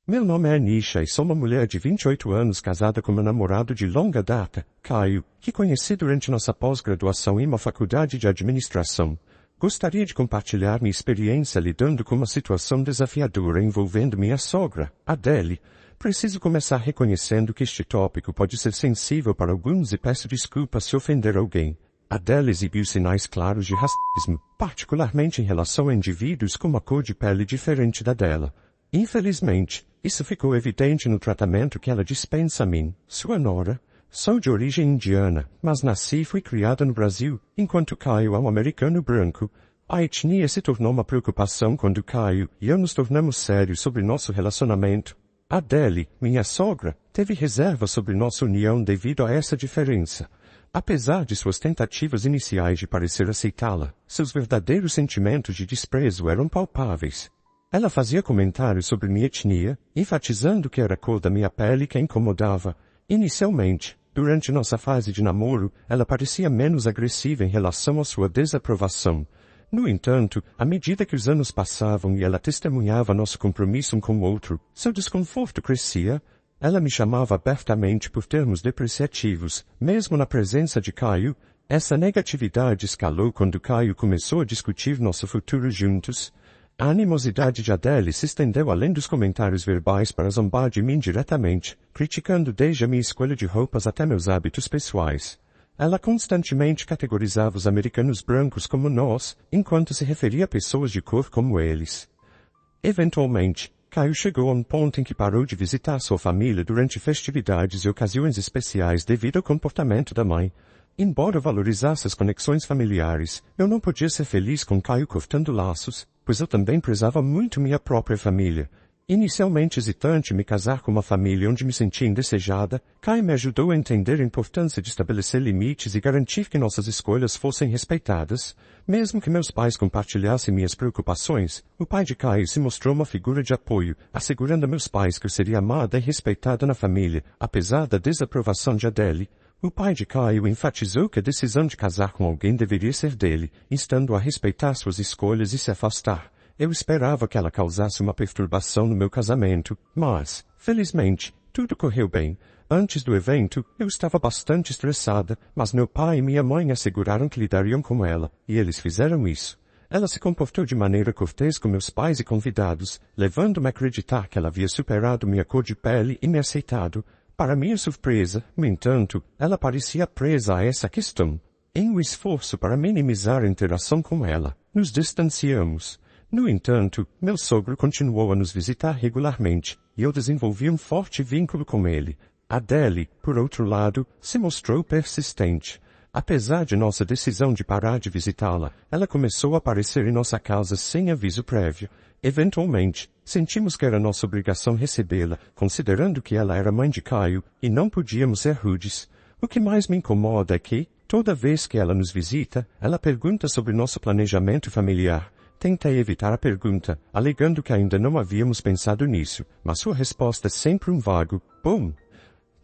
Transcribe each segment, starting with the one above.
Meu nome é Anisha e sou uma mulher de 28 anos casada com meu namorado de longa data, Caio, que conheci durante nossa pós-graduação em uma faculdade de administração. Gostaria de compartilhar minha experiência lidando com uma situação desafiadora envolvendo minha sogra, Adele. Preciso começar reconhecendo que este tópico pode ser sensível para alguns e peço desculpas se ofender alguém. Adele exibiu sinais claros de racismo, particularmente em relação a indivíduos com uma cor de pele diferente da dela. Infelizmente, isso ficou evidente no tratamento que ela dispensa a mim, sua nora. Sou de origem indiana, mas nasci e fui criada no Brasil, enquanto Caio é um americano branco. A etnia se tornou uma preocupação quando Caio e eu nos tornamos sérios sobre nosso relacionamento. Adele, minha sogra, teve reservas sobre nossa união devido a essa diferença. Apesar de suas tentativas iniciais de parecer aceitá-la, seus verdadeiros sentimentos de desprezo eram palpáveis. Ela fazia comentários sobre minha etnia, enfatizando que era a cor da minha pele que a incomodava. Inicialmente, durante nossa fase de namoro, ela parecia menos agressiva em relação à sua desaprovação. No entanto, à medida que os anos passavam e ela testemunhava nosso compromisso um com o outro, seu desconforto crescia. Ela me chamava abertamente por termos depreciativos, mesmo na presença de Caio. Essa negatividade escalou quando Caio começou a discutir nosso futuro juntos. A animosidade de Adele se estendeu além dos comentários verbais para zombar de mim diretamente, criticando desde a minha escolha de roupas até meus hábitos pessoais. Ela constantemente categorizava os americanos brancos como nós, enquanto se referia a pessoas de cor como eles. Eventualmente, Caio chegou a um ponto em que parou de visitar sua família durante festividades e ocasiões especiais devido ao comportamento da mãe. Embora valorizasse as conexões familiares, eu não podia ser feliz com Caio cortando laços, pois eu também prezava muito minha própria família. Inicialmente hesitante em me casar com uma família onde me sentia indesejada, Caio me ajudou a entender a importância de estabelecer limites e garantir que nossas escolhas fossem respeitadas. Mesmo que meus pais compartilhassem minhas preocupações, o pai de Caio se mostrou uma figura de apoio, assegurando a meus pais que eu seria amada e respeitada na família, apesar da desaprovação de Adele. O pai de Caio enfatizou que a decisão de casar com alguém deveria ser dele, instando-a a respeitar suas escolhas e se afastar. Eu esperava que ela causasse uma perturbação no meu casamento, mas, felizmente, tudo correu bem. Antes do evento, eu estava bastante estressada, mas meu pai e minha mãe asseguraram que lidariam com ela, e eles fizeram isso. Ela se comportou de maneira cortês com meus pais e convidados, levando-me a acreditar que ela havia superado minha cor de pele e me aceitado. Para minha surpresa, no entanto, ela parecia presa a essa questão. Em um esforço para minimizar a interação com ela, nos distanciamos. No entanto, meu sogro continuou a nos visitar regularmente, e eu desenvolvi um forte vínculo com ele. Adele, por outro lado, se mostrou persistente. Apesar de nossa decisão de parar de visitá-la, ela começou a aparecer em nossa casa sem aviso prévio. Eventualmente, sentimos que era nossa obrigação recebê-la, considerando que ela era mãe de Caio, e não podíamos ser rudes. O que mais me incomoda é que, toda vez que ela nos visita, ela pergunta sobre nosso planejamento familiar. Tentei evitar a pergunta, alegando que ainda não havíamos pensado nisso, mas sua resposta é sempre um vago, bom.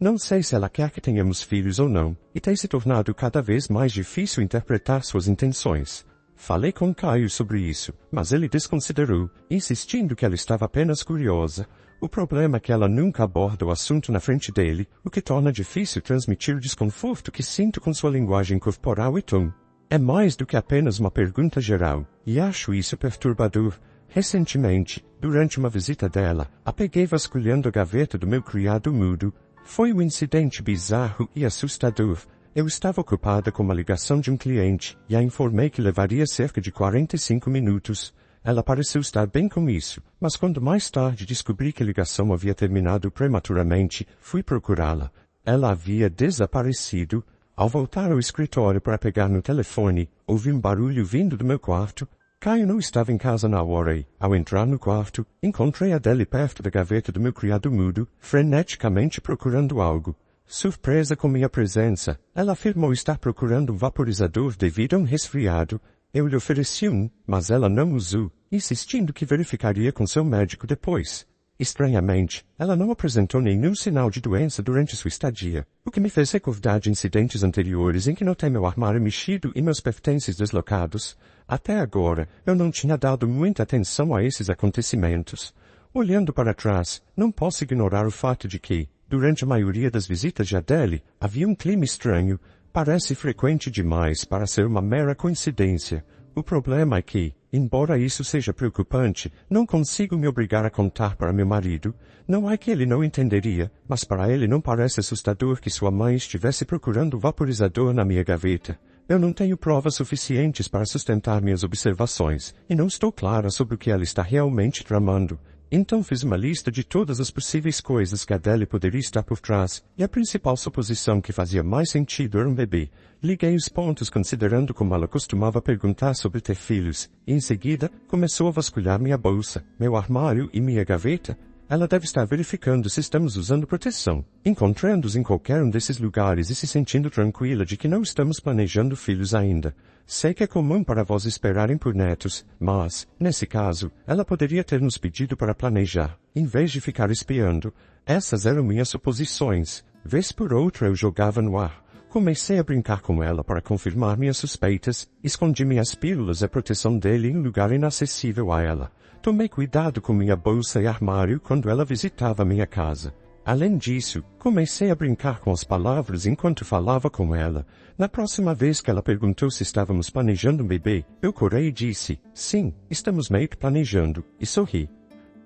Não sei se ela quer que tenhamos filhos ou não, e tem se tornado cada vez mais difícil interpretar suas intenções. Falei com Caio sobre isso, mas ele desconsiderou, insistindo que ela estava apenas curiosa. O problema é que ela nunca aborda o assunto na frente dele, o que torna difícil transmitir o desconforto que sinto com sua linguagem corporal e tom. É mais do que apenas uma pergunta geral, e acho isso perturbador. Recentemente, durante uma visita dela, a peguei vasculhando a gaveta do meu criado mudo. Foi um incidente bizarro e assustador. Eu estava ocupada com uma ligação de um cliente, e a informei que levaria cerca de 45 minutos. Ela pareceu estar bem com isso, mas quando mais tarde descobri que a ligação havia terminado prematuramente, fui procurá-la. Ela havia desaparecido. Ao voltar ao escritório para pegar no telefone, ouvi um barulho vindo do meu quarto. Caio não estava em casa na hora e, ao entrar no quarto, encontrei Adele perto da gaveta do meu criado mudo, freneticamente procurando algo. Surpresa com minha presença, ela afirmou estar procurando um vaporizador devido a um resfriado. Eu lhe ofereci um, mas ela não usou, insistindo que verificaria com seu médico depois. Estranhamente, ela não apresentou nenhum sinal de doença durante sua estadia, o que me fez recordar de incidentes anteriores em que notei meu armário mexido e meus pertences deslocados. Até agora, eu não tinha dado muita atenção a esses acontecimentos. Olhando para trás, não posso ignorar o fato de que, durante a maioria das visitas de Adele, havia um clima estranho. Parece frequente demais para ser uma mera coincidência. O problema é que, embora isso seja preocupante, não consigo me obrigar a contar para meu marido. Não é que ele não entenderia, mas para ele não parece assustador que sua mãe estivesse procurando o vaporizador na minha gaveta. Eu não tenho provas suficientes para sustentar minhas observações, e não estou clara sobre o que ela está realmente tramando. Então fiz uma lista de todas as possíveis coisas que Adele poderia estar por trás, e a principal suposição que fazia mais sentido era um bebê. Liguei os pontos considerando como ela costumava perguntar sobre ter filhos, e em seguida começou a vasculhar minha bolsa, meu armário e minha gaveta. Ela deve estar verificando se estamos usando proteção, encontrando-os em qualquer um desses lugares e se sentindo tranquila de que não estamos planejando filhos ainda. Sei que é comum para vós esperarem por netos, mas, nesse caso, ela poderia ter nos pedido para planejar, em vez de ficar espiando. Essas eram minhas suposições. Vez por outra eu jogava no ar. Comecei a brincar com ela para confirmar minhas suspeitas, escondi minhas pílulas e a proteção dele em um lugar inacessível a ela. Tomei cuidado com minha bolsa e armário quando ela visitava minha casa. Além disso, comecei a brincar com as palavras enquanto falava com ela. Na próxima vez que ela perguntou se estávamos planejando um bebê, eu corei e disse, sim, estamos meio que planejando, e sorri.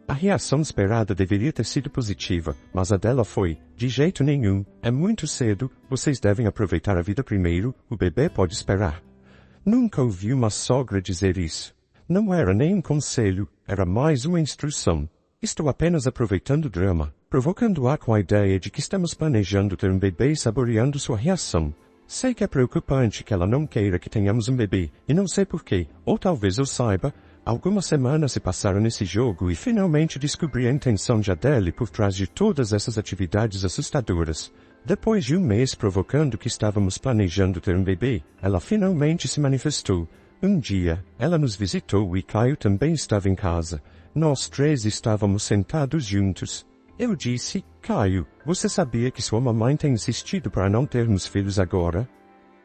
A reação esperada deveria ter sido positiva, mas a dela foi, de jeito nenhum, é muito cedo, vocês devem aproveitar a vida primeiro, o bebê pode esperar. Nunca ouvi uma sogra dizer isso. Não era nem um conselho, era mais uma instrução. Estou apenas aproveitando o drama, provocando-a com a ideia de que estamos planejando ter um bebê e saboreando sua reação. Sei que é preocupante que ela não queira que tenhamos um bebê, e não sei porquê, ou talvez eu saiba. Algumas semanas se passaram nesse jogo e finalmente descobri a intenção de Adele por trás de todas essas atividades assustadoras. Depois de um mês provocando que estávamos planejando ter um bebê, ela finalmente se manifestou. Um dia, ela nos visitou e Caio também estava em casa. Nós três estávamos sentados juntos. Eu disse, Caio, você sabia que sua mamãe tem insistido para não termos filhos agora?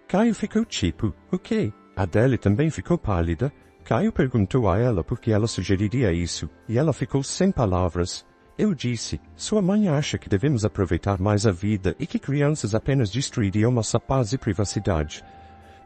Caio ficou tipo, o quê? Adele também ficou pálida. Caio perguntou a ela por que ela sugeriria isso, e ela ficou sem palavras. Eu disse, sua mãe acha que devemos aproveitar mais a vida e que crianças apenas destruiriam nossa paz e privacidade.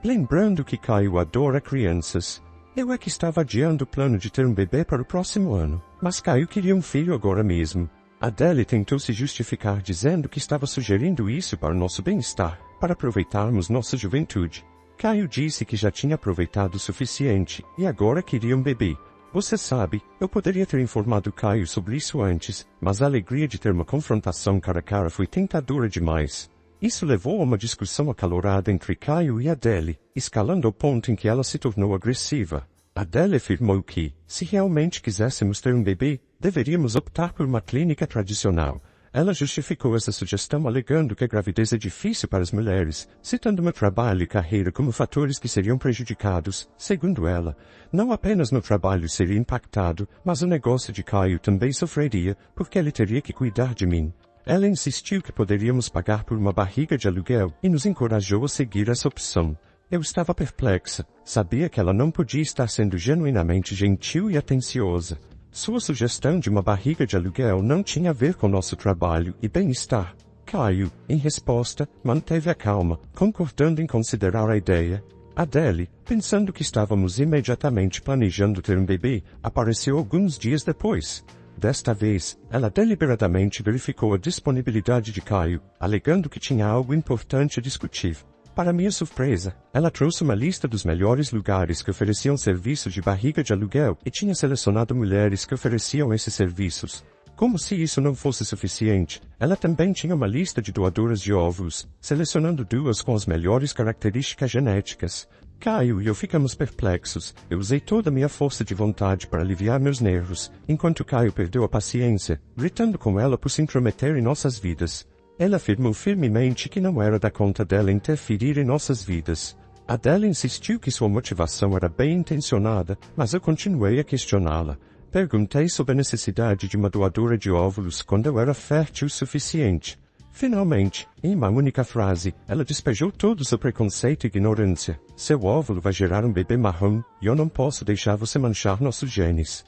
Lembrando que Caio adora crianças. Eu é que estava adiando o plano de ter um bebê para o próximo ano, mas Caio queria um filho agora mesmo. Adele tentou se justificar dizendo que estava sugerindo isso para o nosso bem-estar, para aproveitarmos nossa juventude. Caio disse que já tinha aproveitado o suficiente, e agora queria um bebê. Você sabe, eu poderia ter informado Caio sobre isso antes, mas a alegria de ter uma confrontação cara a cara foi tentadora demais. Isso levou a uma discussão acalorada entre Caio e Adele, escalando ao ponto em que ela se tornou agressiva. Adele afirmou que, se realmente quiséssemos ter um bebê, deveríamos optar por uma clínica tradicional. Ela justificou essa sugestão alegando que a gravidez é difícil para as mulheres, citando meu trabalho e carreira como fatores que seriam prejudicados. Segundo ela, não apenas meu trabalho seria impactado, mas o negócio de Caio também sofreria, porque ele teria que cuidar de mim. Ela insistiu que poderíamos pagar por uma barriga de aluguel e nos encorajou a seguir essa opção. Eu estava perplexa. Sabia que ela não podia estar sendo genuinamente gentil e atenciosa. Sua sugestão de uma barriga de aluguel não tinha a ver com nosso trabalho e bem-estar. Caio, em resposta, manteve a calma, concordando em considerar a ideia. Adele, pensando que estávamos imediatamente planejando ter um bebê, apareceu alguns dias depois. Desta vez, ela deliberadamente verificou a disponibilidade de Caio, alegando que tinha algo importante a discutir. Para minha surpresa, ela trouxe uma lista dos melhores lugares que ofereciam serviços de barriga de aluguel e tinha selecionado mulheres que ofereciam esses serviços. Como se isso não fosse suficiente, ela também tinha uma lista de doadoras de óvulos, selecionando duas com as melhores características genéticas. Caio e eu ficamos perplexos. Eu usei toda a minha força de vontade para aliviar meus nervos, enquanto Caio perdeu a paciência, gritando com ela por se intrometer em nossas vidas. Ela afirmou firmemente que não era da conta dela interferir em nossas vidas. Adele insistiu que sua motivação era bem intencionada, mas eu continuei a questioná-la. Perguntei sobre a necessidade de uma doadora de óvulos quando eu era fértil o suficiente. Finalmente, em uma única frase, ela despejou todo o seu preconceito e ignorância. Seu óvulo vai gerar um bebê marrom, e eu não posso deixar você manchar nossos genes.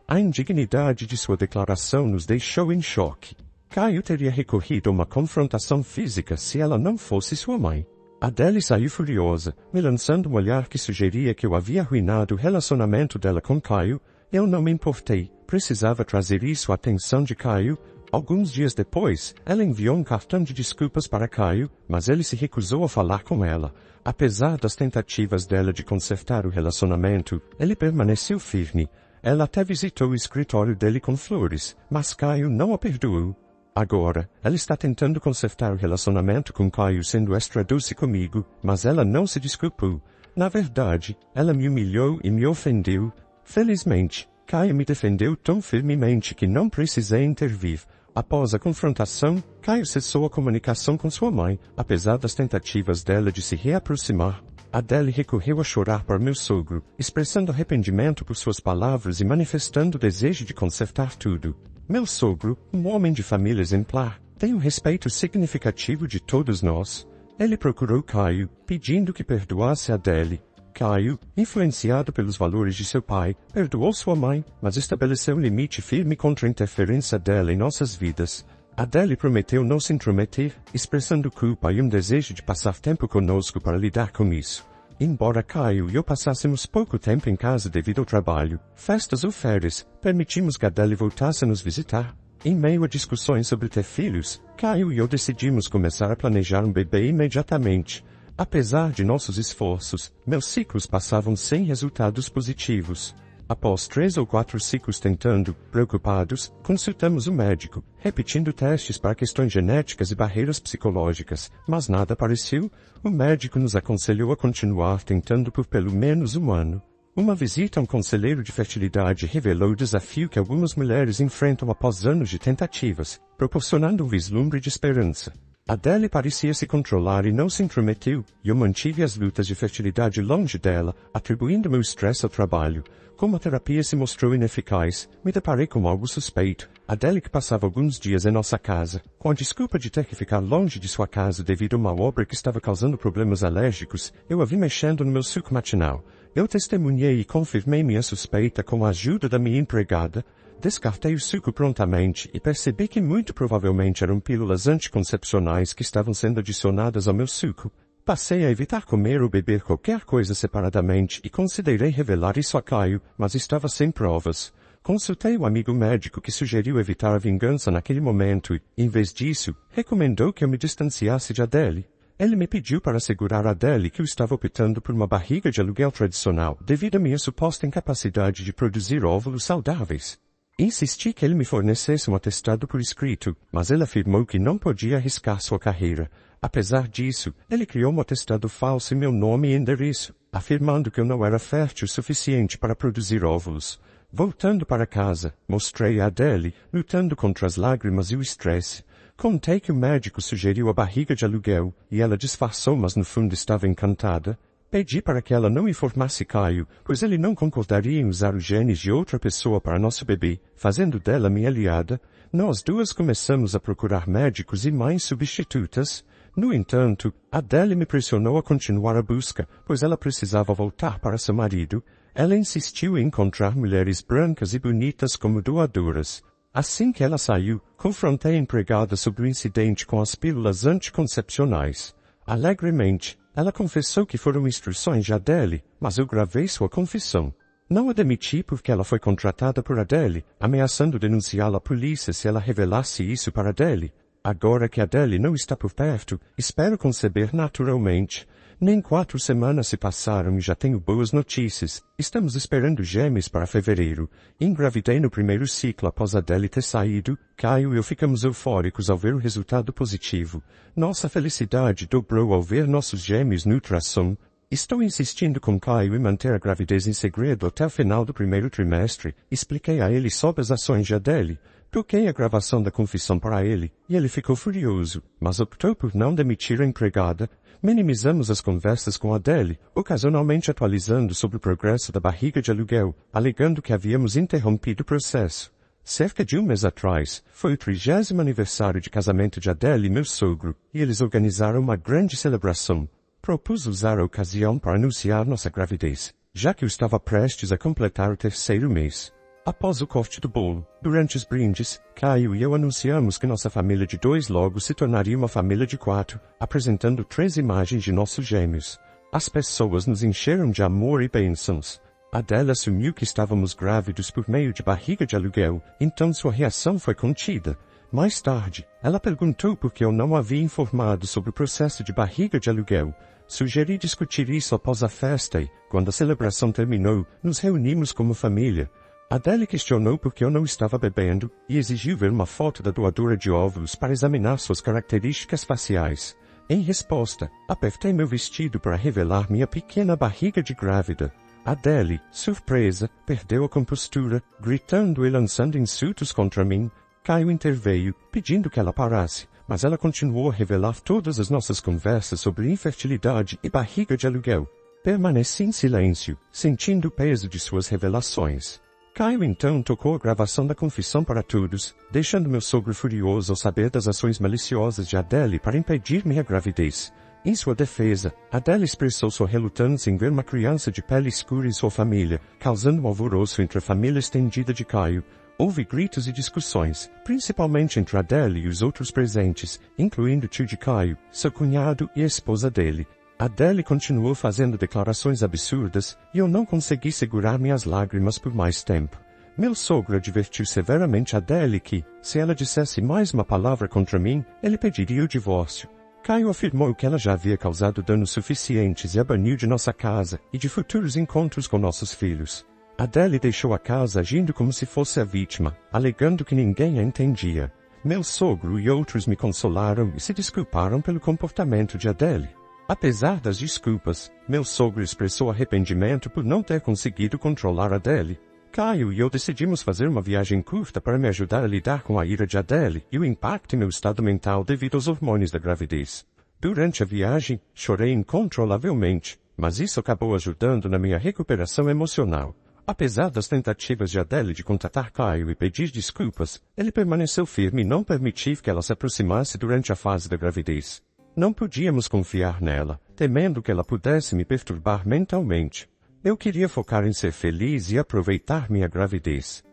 A indignidade de sua declaração nos deixou em choque. Caio teria recorrido a uma confrontação física se ela não fosse sua mãe. Adele saiu furiosa, me lançando um olhar que sugeria que eu havia arruinado o relacionamento dela com Caio. Eu não me importei, precisava trazer isso à atenção de Caio. Alguns dias depois, ela enviou um cartão de desculpas para Caio, mas ele se recusou a falar com ela. Apesar das tentativas dela de consertar o relacionamento, ele permaneceu firme. Ela até visitou o escritório dele com flores, mas Caio não a perdoou. Agora, ela está tentando consertar o relacionamento com Caio sendo extra doce comigo, mas ela não se desculpou. Na verdade, ela me humilhou e me ofendeu. Felizmente, Caio me defendeu tão firmemente que não precisei intervir. Após a confrontação, Caio cessou a comunicação com sua mãe, apesar das tentativas dela de se reaproximar. Adele recorreu a chorar para meu sogro, expressando arrependimento por suas palavras e manifestando o desejo de consertar tudo. Meu sogro, um homem de família exemplar, tem um respeito significativo de todos nós. Ele procurou Caio, pedindo que perdoasse Adele. Caio, influenciado pelos valores de seu pai, perdoou sua mãe, mas estabeleceu um limite firme contra a interferência dela em nossas vidas. Adele prometeu não se intrometer, expressando culpa e um desejo de passar tempo conosco para lidar com isso. Embora Caio e eu passássemos pouco tempo em casa devido ao trabalho, festas ou férias, permitimos que Adele voltasse a nos visitar. Em meio a discussões sobre ter filhos, Caio e eu decidimos começar a planejar um bebê imediatamente. Apesar de nossos esforços, meus ciclos passavam sem resultados positivos. Após 3 ou 4 ciclos tentando, preocupados, consultamos o médico, repetindo testes para questões genéticas e barreiras psicológicas, mas nada apareceu. O médico nos aconselhou a continuar tentando por pelo menos um ano. Uma visita a um conselheiro de fertilidade revelou o desafio que algumas mulheres enfrentam após anos de tentativas, proporcionando um vislumbre de esperança. Adele parecia se controlar e não se intrometeu, e eu mantive as lutas de fertilidade longe dela, atribuindo meu estresse ao trabalho. Como a terapia se mostrou ineficaz, me deparei com algo suspeito. Adele, que passava alguns dias em nossa casa, com a desculpa de ter que ficar longe de sua casa devido a uma obra que estava causando problemas alérgicos, eu a vi mexendo no meu suco matinal. Eu testemunhei e confirmei minha suspeita com a ajuda da minha empregada. Descartei o suco prontamente e percebi que muito provavelmente eram pílulas anticoncepcionais que estavam sendo adicionadas ao meu suco. Passei a evitar comer ou beber qualquer coisa separadamente e considerei revelar isso a Caio, mas estava sem provas. Consultei o amigo médico que sugeriu evitar a vingança naquele momento e, em vez disso, recomendou que eu me distanciasse de Adele. Ele me pediu para assegurar a Adele que eu estava optando por uma barriga de aluguel tradicional devido à minha suposta incapacidade de produzir óvulos saudáveis. Insisti que ele me fornecesse um atestado por escrito, mas ele afirmou que não podia arriscar sua carreira. Apesar disso, ele criou um atestado falso em meu nome e endereço, afirmando que eu não era fértil o suficiente para produzir óvulos. Voltando para casa, mostrei a Adele, lutando contra as lágrimas e o estresse. Contei que o médico sugeriu a barriga de aluguel, e ela disfarçou, mas no fundo estava encantada. Pedi para que ela não informasse Caio, pois ele não concordaria em usar os genes de outra pessoa para nosso bebê, fazendo dela minha aliada. Nós duas começamos a procurar médicos e mães substitutas. No entanto, Adele me pressionou a continuar a busca, pois ela precisava voltar para seu marido. Ela insistiu em encontrar mulheres brancas e bonitas como doadoras. Assim que ela saiu, confrontei a empregada sobre o incidente com as pílulas anticoncepcionais. Alegremente, ela confessou que foram instruções de Adele, mas eu gravei sua confissão. Não a demiti porque ela foi contratada por Adele, ameaçando denunciá-la à polícia se ela revelasse isso para Adele. Agora que Adele não está por perto, espero conceber naturalmente. Nem 4 semanas se passaram e já tenho boas notícias. Estamos esperando gêmeos para fevereiro. Engravidei no primeiro ciclo após Adele ter saído. Caio e eu ficamos eufóricos ao ver o resultado positivo. Nossa felicidade dobrou ao ver nossos gêmeos no ultrassom. Estou insistindo com Caio em manter a gravidez em segredo até o final do primeiro trimestre. Expliquei a ele sobre as ações de Adele. Toquei a gravação da confissão para ele, e ele ficou furioso, mas optou por não demitir a empregada. Minimizamos as conversas com Adele, ocasionalmente atualizando sobre o progresso da barriga de aluguel, alegando que havíamos interrompido o processo. Cerca de um mês atrás, foi o 30º aniversário de casamento de Adele e meu sogro, e eles organizaram uma grande celebração. Propus usar a ocasião para anunciar nossa gravidez, já que eu estava prestes a completar o 3º mês. Após o corte do bolo, durante os brindes, Caio e eu anunciamos que nossa família de 2 logo se tornaria uma família de 4, apresentando 3 imagens de nossos gêmeos. As pessoas nos encheram de amor e bênçãos. Adele assumiu que estávamos grávidos por meio de barriga de aluguel, então sua reação foi contida. Mais tarde, ela perguntou por que eu não havia informado sobre o processo de barriga de aluguel. Sugeri discutir isso após a festa e, quando a celebração terminou, nos reunimos como família. Adele questionou por que eu não estava bebendo e exigiu ver uma foto da doadora de óvulos para examinar suas características faciais. Em resposta, apertei meu vestido para revelar minha pequena barriga de grávida. Adele, surpresa, perdeu a compostura, gritando e lançando insultos contra mim. Caio interveio, pedindo que ela parasse, mas ela continuou a revelar todas as nossas conversas sobre infertilidade e barriga de aluguel. Permaneci em silêncio, sentindo o peso de suas revelações. Caio então tocou a gravação da confissão para todos, deixando meu sogro furioso ao saber das ações maliciosas de Adele para impedir minha gravidez. Em sua defesa, Adele expressou sua relutância em ver uma criança de pele escura em sua família, causando um alvoroço entre a família estendida de Caio. Houve gritos e discussões, principalmente entre Adele e os outros presentes, incluindo o tio de Caio, seu cunhado e a esposa dele. Adele continuou fazendo declarações absurdas, e eu não consegui segurar minhas lágrimas por mais tempo. Meu sogro advertiu severamente Adele que, se ela dissesse mais uma palavra contra mim, ele pediria o divórcio. Caio afirmou que ela já havia causado danos suficientes e a baniu de nossa casa e de futuros encontros com nossos filhos. Adele deixou a casa agindo como se fosse a vítima, alegando que ninguém a entendia. Meu sogro e outros me consolaram e se desculparam pelo comportamento de Adele. Apesar das desculpas, meu sogro expressou arrependimento por não ter conseguido controlar Adele. Caio e eu decidimos fazer uma viagem curta para me ajudar a lidar com a ira de Adele e o impacto em meu estado mental devido aos hormônios da gravidez. Durante a viagem, chorei incontrolavelmente, mas isso acabou ajudando na minha recuperação emocional. Apesar das tentativas de Adele de contatar Caio e pedir desculpas, ele permaneceu firme e não permitiu que ela se aproximasse durante a fase da gravidez. Não podíamos confiar nela, temendo que ela pudesse me perturbar mentalmente. Eu queria focar em ser feliz e aproveitar minha gravidez.